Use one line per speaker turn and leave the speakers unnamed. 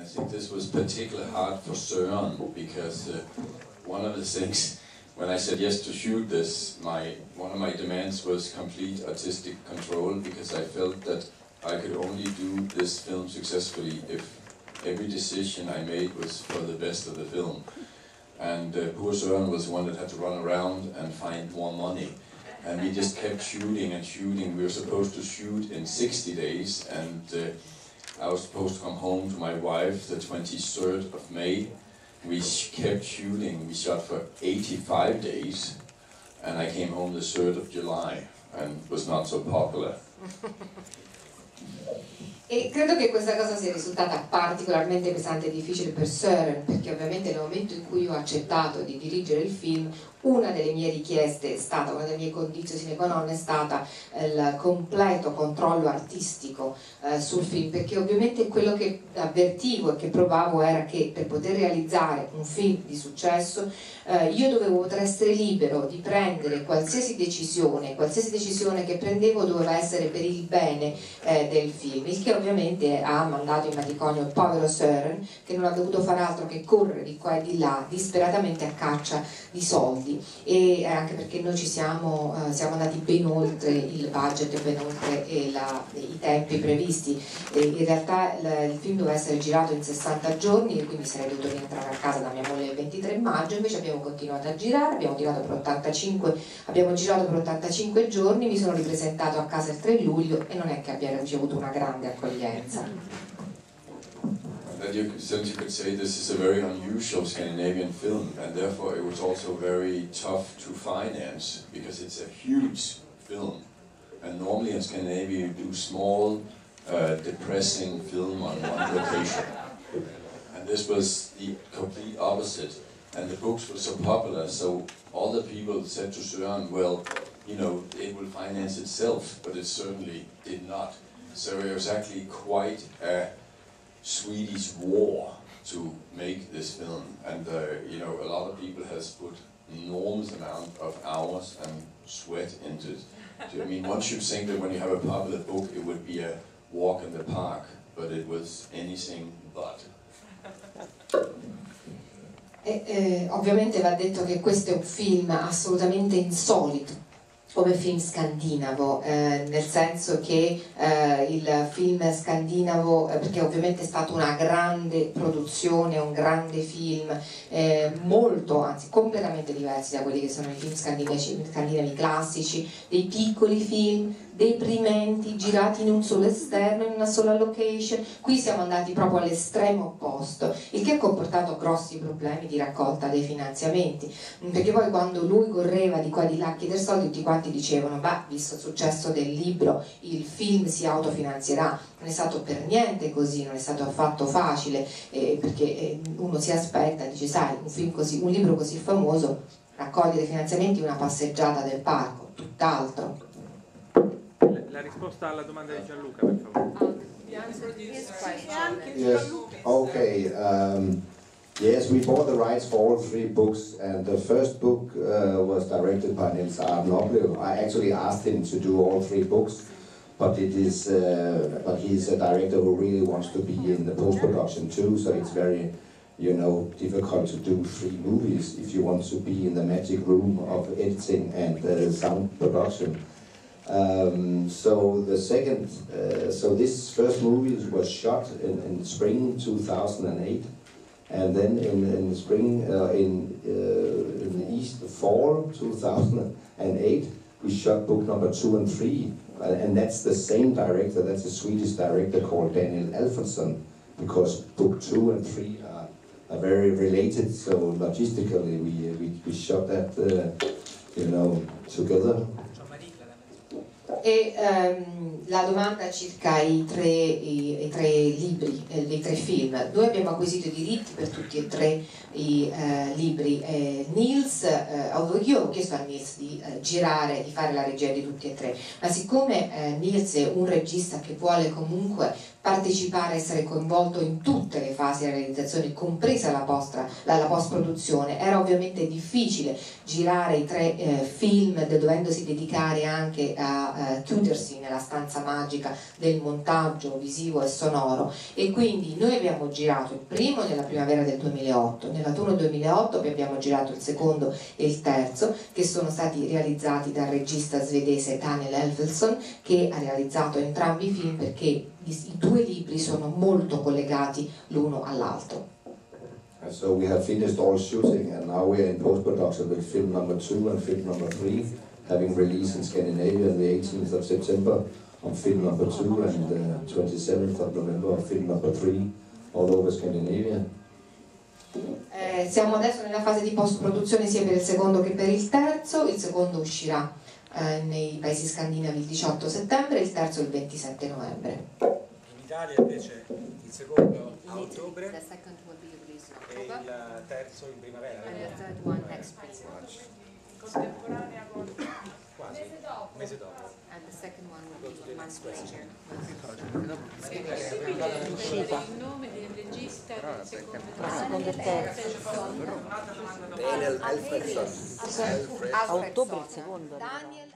think this was particularly hard for Sören because one of the things, when I said yes to shoot this, one of my demands was complete artistic control, because I felt that I could only do this film successfully if every decision I made was for the best of the film. And poor Sören was the one that had to run around and find more money. And we just kept shooting and shooting. We were supposed to shoot in 60 days, and I was supposed to come home to my wife the 23rd of May. We kept shooting. We shot for 85 days, and I came home the 3rd of July, and was not so popular.
E credo che questa cosa sia risultata particolarmente pesante e difficile per Sören, perché ovviamente nel momento in cui io ho accettato di dirigere il film, una delle mie richieste è stata, una delle mie condizioni sine qua non è stata il completo controllo artistico sul film, perché ovviamente quello che avvertivo e che provavo era che per poter realizzare un film di successo io dovevo poter essere libero di prendere qualsiasi decisione che prendevo doveva essere per il bene del film, il che ovviamente ha mandato in matrimonio il povero Sören, che non ha dovuto fare altro che correre di qua e di là disperatamente a caccia di soldi, e anche perché noi siamo andati ben oltre il budget e ben oltre i tempi previsti. In realtà il film doveva essere girato in 60 giorni, quindi sarei dovuto rientrare a casa da mia moglie il 23 maggio, invece abbiamo continuato a girare, abbiamo girato per 85 giorni, mi sono ripresentato a casa il 3 luglio e non è che abbia ricevuto una grande accoglienza.
Since you could say this is a very unusual Scandinavian film, and therefore it was also very tough to finance, because it's a huge film, and normally in Scandinavia you do small, depressing film on one location, and this was the complete opposite, and the books were so popular, so all the people said to Sören, well, you know, it will finance itself, but it certainly did not. So it was actually quite a Swedish war to make this film, and you know, a lot of people has put enormous amount of hours and sweat into it. I mean, one should think that when you have a popular book it would be a walk in the park, but it was anything but.
Ovviamente va detto che questo è un film assolutamente insolito come film scandinavo, nel senso che il film scandinavo, perché ovviamente è stata una grande produzione, un grande film, molto, anzi completamente diversi da quelli che sono i film scandinavi classici, dei piccoli film deprimenti, girati in un solo esterno, in una sola location. Qui siamo andati proprio all'estremo opposto, il che ha comportato grossi problemi di raccolta dei finanziamenti, perché poi quando lui correva di qua e di là a chiedere soldi, tutti quanti dicevano, beh, visto il successo del libro il film si autofinanzierà. Non è stato per niente così, non è stato affatto facile, perché uno si aspetta, dice, sai, un libro così famoso raccoglie dei finanziamenti, una passeggiata del parco, tutt'altro.
La risposta alla domanda di Gianluca, per favore.
Yes, okay. Yes, we bought the rights for all 3 books, and the first book was directed by Niels Arden Oplev. I actually asked him to do all 3 books, but he's a director who really wants to be in the post-production too, so it's very, you know, difficult to do 3 movies if you want to be in the magic room of editing and sound production. So this first movie was shot in spring 2008, and then in spring in the fall 2008 we shot book number 2 and 3, and that's the same director. That's a Swedish director called Daniel Alfredsson, because book 2 and 3 are very related. So logistically we shot that you know, together.
E la domanda circa i tre libri, dei 3 film. Noi abbiamo acquisito i diritti per tutti e 3 i libri. Niels, io ho chiesto a Niels di girare, di fare la regia di tutti e 3, ma siccome Niels è un regista che vuole comunque partecipare, essere coinvolto in tutte le fasi della realizzazione, compresa la post-produzione. Era ovviamente difficile girare i 3 film dovendosi dedicare anche a chiudersi nella stanza magica del montaggio visivo e sonoro, e quindi noi abbiamo girato il primo nella primavera del 2008, nell'autunno 2008 poi abbiamo girato il secondo e il terzo, che sono stati realizzati dal regista svedese Daniel Elfelsson, che ha realizzato entrambi i film perché i 2 libri sono molto collegati l'uno all'altro.
So we have finished all shooting and now we are in post-production with film number 2 and film number 3, having released in Scandinavia on the 18th of September on film number 2 and the 27th of November on film number 3 all over Scandinavia.
Siamo adesso nella fase di post-produzione sia per il secondo che per il terzo. Il secondo uscirà nei paesi scandinavi il 18 settembre e il terzo il 27 novembre.
In Italia invece il secondo a ottobre e il terzo in primavera.
Contemporanea con
Quasi, un mese dopo.
and the second one will be a month later. È possibile il nome del regista del secondo e terzo?
Daniel Elfredson.
A ottobre il secondo.
Daniel